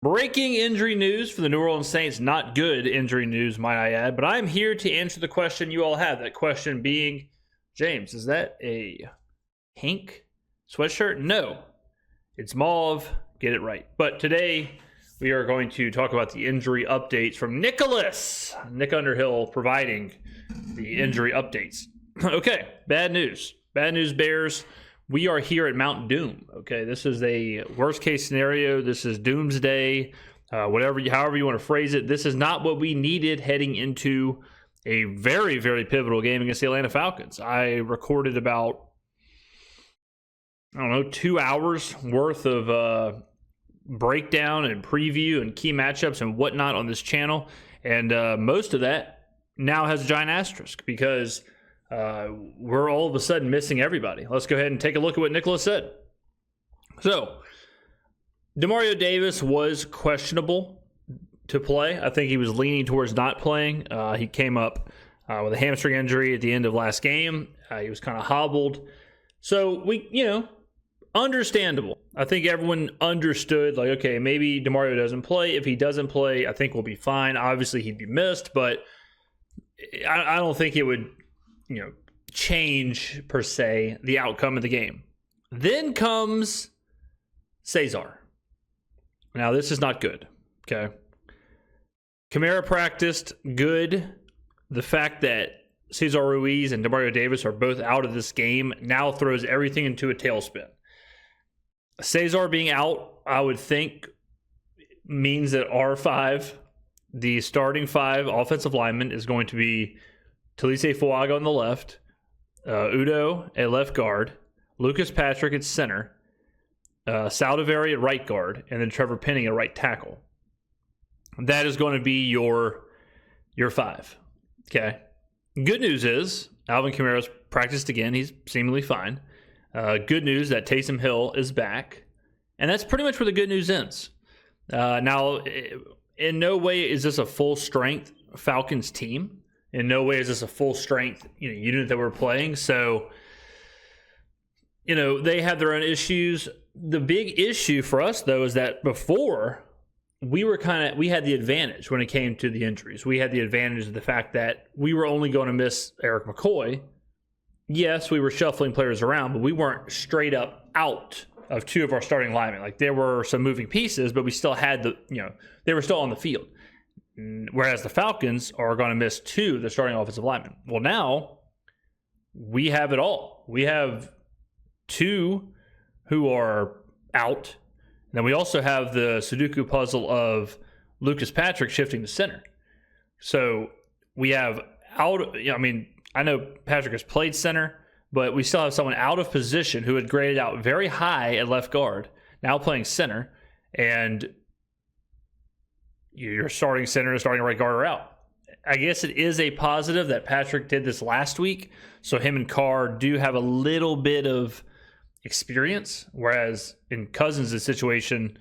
Breaking injury news for the New Orleans Saints. Not good injury news, might I add. But I'm here to answer the question you all have. That question being, James, is that a pink sweatshirt? No. It's mauve. Get it right. But today, we are going to talk about the injury updates from Nick Underhill, providing the injury updates. Okay, bad news. Bad news, Bears. We are here at Mount Doom. Okay, this is a worst case scenario. This is doomsday, however you want to phrase it. This is not what we needed heading into a very, very pivotal game against the Atlanta Falcons. I recorded about, 2 hours worth of breakdown and preview and key matchups and whatnot on this channel. And most of that now has a giant asterisk because we're all of a sudden missing everybody. Let's go ahead and take a look at what Nicholas said. So, Demario Davis was questionable to play. I think he was leaning towards not playing. He came up with a hamstring injury at the end of last game. He was kind of hobbled. So, understandable. I think everyone understood, like, okay, maybe Demario doesn't play. If he doesn't play, I think we'll be fine. Obviously, he'd be missed, but I don't think it would change per se the outcome of the game. Then comes Cesar. Now, this is not good. Okay. Kamara practiced good. The fact that Cesar Ruiz and Demario Davis are both out of this game now throws everything into a tailspin. Cesar being out, I would think, means that R5, the starting 5 offensive lineman, is going to be Talise Fuaga on the left, Udo at left guard, Lucas Patrick at center, Saldivari at right guard, and then Trevor Penning at right tackle. That is going to be your 5. Okay. Good news is Alvin Kamara's practiced again. He's seemingly fine. Good news that Taysom Hill is back. And that's pretty much where the good news ends. Now, in no way is this a full-strength Falcons team. In no way is this a full-strength unit that we're playing. So, they have their own issues. The big issue for us, though, is that before we had the advantage when it came to the injuries. We had the advantage of the fact that we were only going to miss Eric McCoy. Yes, we were shuffling players around, but we weren't straight up out of 2 of our starting linemen. Like, there were some moving pieces, but we still had they were still on the field. Whereas the Falcons are going to miss 2 of the starting offensive linemen. Well, now we have it all. We have 2 who are out. And then we also have the Sudoku puzzle of Lucas Patrick shifting to center. So we have out. I know Patrick has played center, but we still have someone out of position who had graded out very high at left guard, now playing center, and your starting center and starting right guard are out. I guess it is a positive that Patrick did this last week, so him and Carr do have a little bit of experience, whereas in Cousins' situation,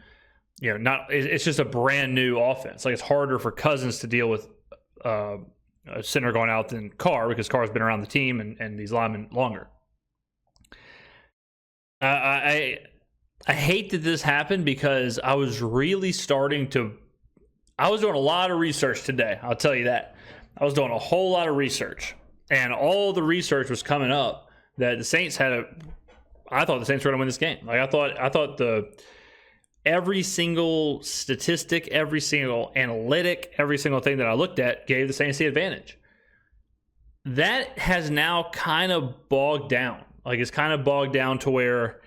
it's just a brand new offense. Like, it's harder for Cousins to deal with a center going out than Carr, because Carr's been around the team and these linemen longer. I hate that this happened because I was really I was doing a lot of research today. I'll tell you that. I was doing a whole lot of research, and all the research was coming up that the Saints I thought the Saints were going to win this game. Like, I thought every single statistic, every single analytic, every single thing that I looked at gave the Saints the advantage. That has now kind of bogged down. Like, it's kind of bogged down to where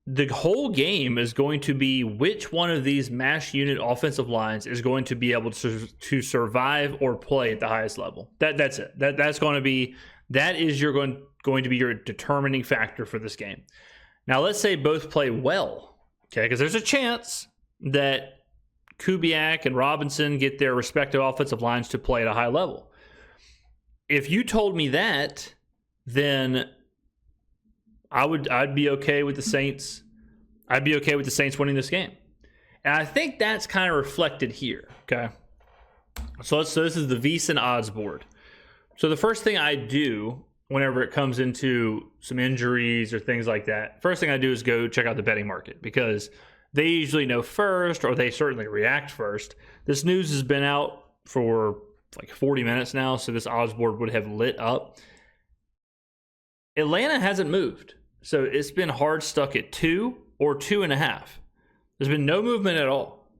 the whole game is going to be which one of these MASH unit offensive lines is going to be able to survive or play at the highest level. That's it. That is going to be your determining factor for this game. Now, let's say both play well, okay? Because there's a chance that Kubiak and Robinson get their respective offensive lines to play at a high level. If you told me that, then I'd be okay with the Saints. I'd be okay with the Saints winning this game. And I think that's kind of reflected here, okay? So this is the VEASAN odds board. So the first thing I do whenever it comes into some injuries or things like that, first thing I do is go check out the betting market, because they usually know first, or they certainly react first. This news has been out for like 40 minutes now, so this odds board would have lit up. Atlanta hasn't moved, so it's been hard stuck at 2 or 2.5. There's been no movement at all.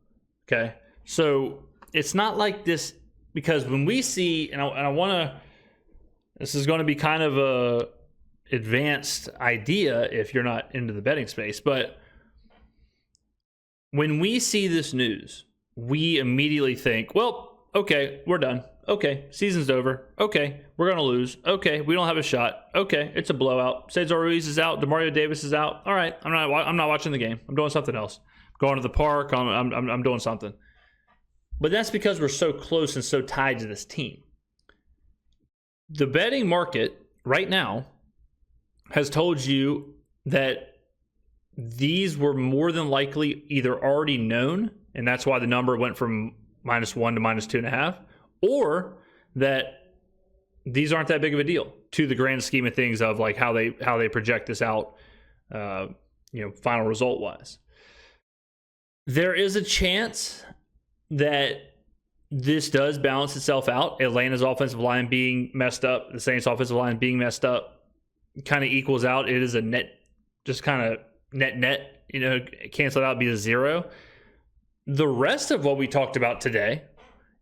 Okay, so it's not like this, because when we see, and I want to, this is going to be kind of a advanced idea if you're not into the betting space, but when we see this news, we immediately think, well, okay, we're done. Okay, season's over. Okay, we're going to lose. Okay, we don't have a shot. Okay, it's a blowout. Cesar Ruiz is out. Demario Davis is out. All right, I'm not watching the game. I'm doing something else. I'm going to the park. I'm doing something. But that's because we're so close and so tied to this team. The betting market right now has told you that these were more than likely either already known, and that's why the number went from -1 to -2.5, or that these aren't that big of a deal to the grand scheme of things of like how they project this out, final result wise. There is a chance that this does balance itself out. Atlanta's offensive line being messed up, the Saints' offensive line being messed up, kind of equals out. It is a net, just kind of net, cancel it out, be a 0. The rest of what we talked about today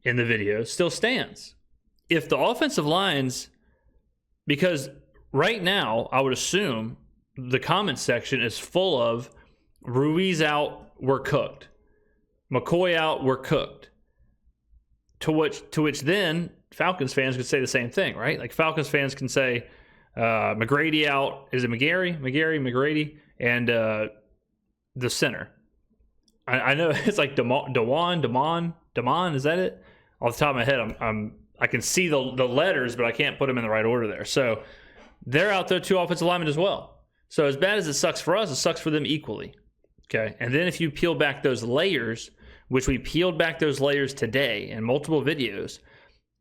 in the video still stands. If the offensive lines, because right now I would assume the comment section is full of Ruiz out, we're cooked. McCoy out, we're cooked. To which then Falcons fans could say the same thing, right? Like Falcons fans can say McGrady out. Is it McGrady, and the center. I know it's like Demon. Is that it? Off the top of my head, I can see the letters, but I can't put them in the right order there. So they're out there, 2 offensive linemen as well. So as bad as it sucks for us, it sucks for them equally. Okay, and then if you peel back those layers, which we peeled back those layers today in multiple videos,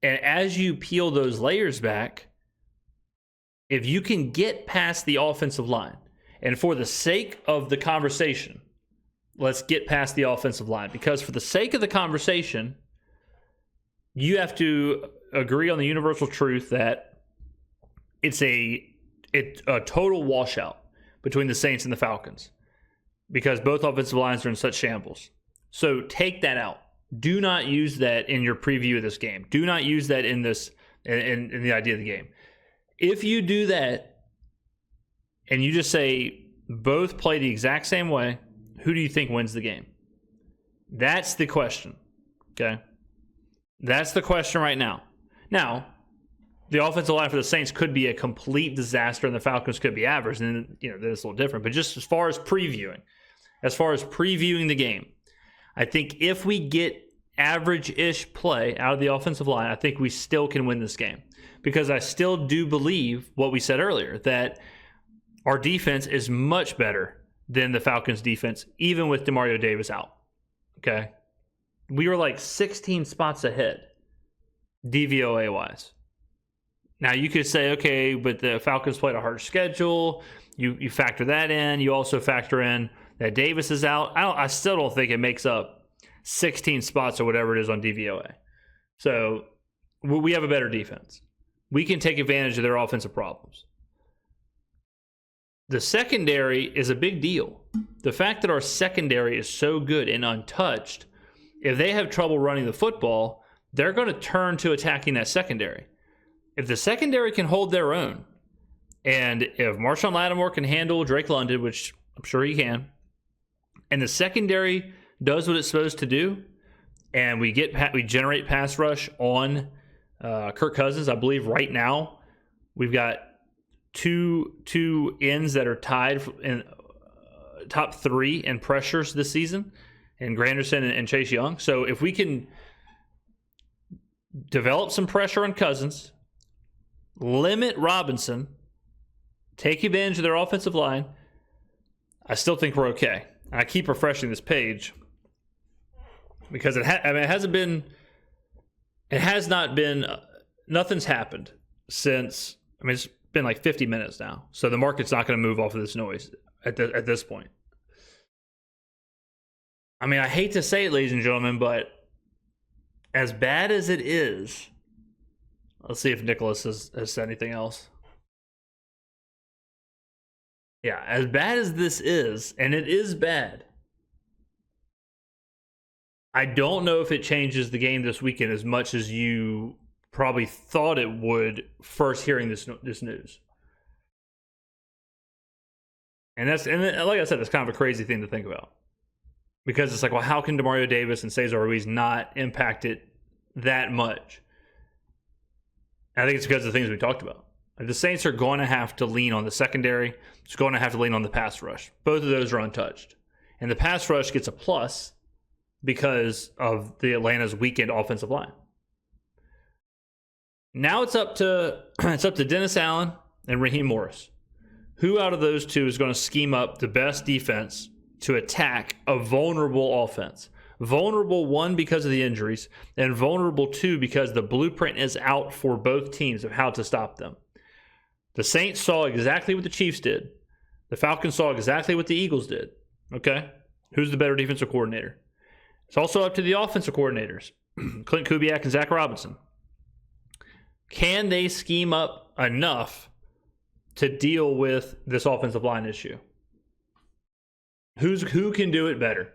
and as you peel those layers back, if you can get past the offensive line, and for the sake of the conversation, let's get past the offensive line, because for the sake of the conversation, you have to agree on the universal truth that it's a total washout between the Saints and the Falcons, because both offensive lines are in such shambles. So take that out. Do not use that in your preview of this game. Do not use that in this in the idea of the game. If you do that and you just say both play the exact same way, who do you think wins the game? That's the question. Okay? That's the question right now. Now, the offensive line for the Saints could be a complete disaster and the Falcons could be average, and then that's a little different. But just as far as previewing the game, I think if we get average-ish play out of the offensive line, I think we still can win this game. Because I still do believe what we said earlier, that our defense is much better than the Falcons' defense, even with Demario Davis out. Okay? We were like 16 spots ahead, DVOA-wise. Now, you could say, okay, but the Falcons played a hard schedule. You factor that in. You also factor in that Davis is out. I still don't think it makes up 16 spots or whatever it is on DVOA. So we have a better defense. We can take advantage of their offensive problems. The secondary is a big deal. The fact that our secondary is so good and untouched, if they have trouble running the football, they're going to turn to attacking that secondary. If the secondary can hold their own, and if Marshawn Lattimore can handle Drake London, which I'm sure he can, and the secondary does what it's supposed to do, and we generate pass rush on Kirk Cousins. I believe right now we've got two ends that are tied in top 3 in pressures this season, and Granderson and Chase Young. So if we can develop some pressure on Cousins, limit Robinson, take advantage of their offensive line, I still think we're okay. I keep refreshing this page because nothing's happened since. It's been like 50 minutes now, so the market's not going to move off of this noise at this point. I mean, I hate to say it, ladies and gentlemen, but as bad as it is, let's see if Nicholas has said anything else. Yeah, as bad as this is, and it is bad, I don't know if it changes the game this weekend as much as you probably thought it would first hearing this news. And like I said, it's kind of a crazy thing to think about. Because it's like, well, how can Demario Davis and Cesar Ruiz not impact it that much? I think it's because of the things we talked about. Like the Saints are going to have to lean on the secondary. It's going to have to lean on the pass rush. Both of those are untouched. And the pass rush gets a plus because of the Atlanta's weakened offensive line. Now it's up to Dennis Allen and Raheem Morris. Who out of those two is going to scheme up the best defense to attack a vulnerable offense? Vulnerable, one, because of the injuries, and vulnerable, two, because the blueprint is out for both teams of how to stop them. The Saints saw exactly what the Chiefs did. The Falcons saw exactly what the Eagles did. Okay? Who's the better defensive coordinator? It's also up to the offensive coordinators, Clint Kubiak and Zach Robinson. Can they scheme up enough to deal with this offensive line issue? Who can do it better?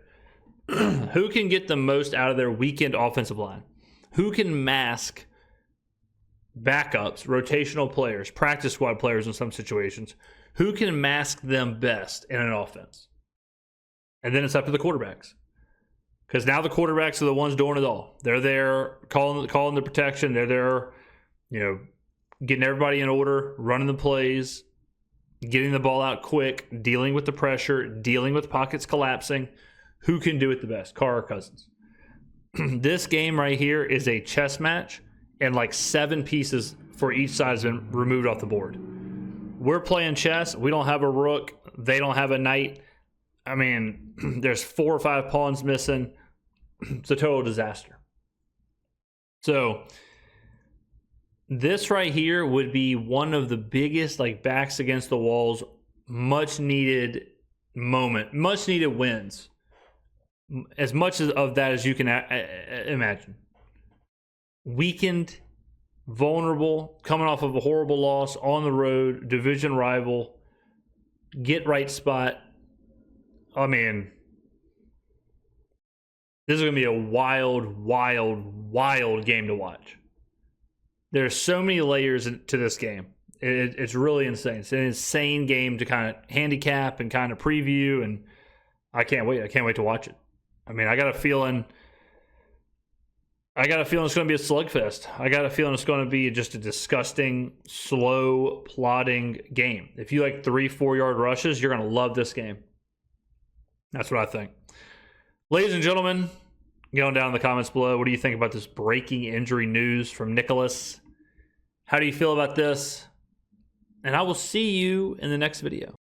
Who can get the most out of their weakened offensive line? Who can mask backups, rotational players, practice squad players in some situations? Who can mask them best in an offense? And then it's up to the quarterbacks. Because now the quarterbacks are the ones doing it all. They're there calling the protection. They're there, getting everybody in order, running the plays, getting the ball out quick, dealing with the pressure, dealing with pockets collapsing. Who can do it the best, Carr or Cousins? This game right here is a chess match, and like 7 pieces for each side has been removed off the board. We're playing chess. We don't have a rook. They don't have a knight. I mean, there's 4 or 5 pawns missing. It's a total disaster. So this right here would be one of the biggest, backs against the walls, much needed moment, much needed wins. As much of that as you can imagine. Weakened, vulnerable, coming off of a horrible loss on the road, division rival, get right spot. I mean, this is going to be a wild, wild, wild game to watch. There's so many layers to this game. It's really insane. It's an insane game to kind of handicap and kind of preview, and I can't wait. I can't wait to watch it. I mean, I got a feeling it's going to be a slugfest. I got a feeling it's going to be just a disgusting, slow, plodding game. If you like 3-4 yard rushes, you're going to love this game. That's what I think. Ladies and gentlemen, get on down in the comments below. What do you think about this breaking injury news from Nicholas? How do you feel about this? And I will see you in the next video.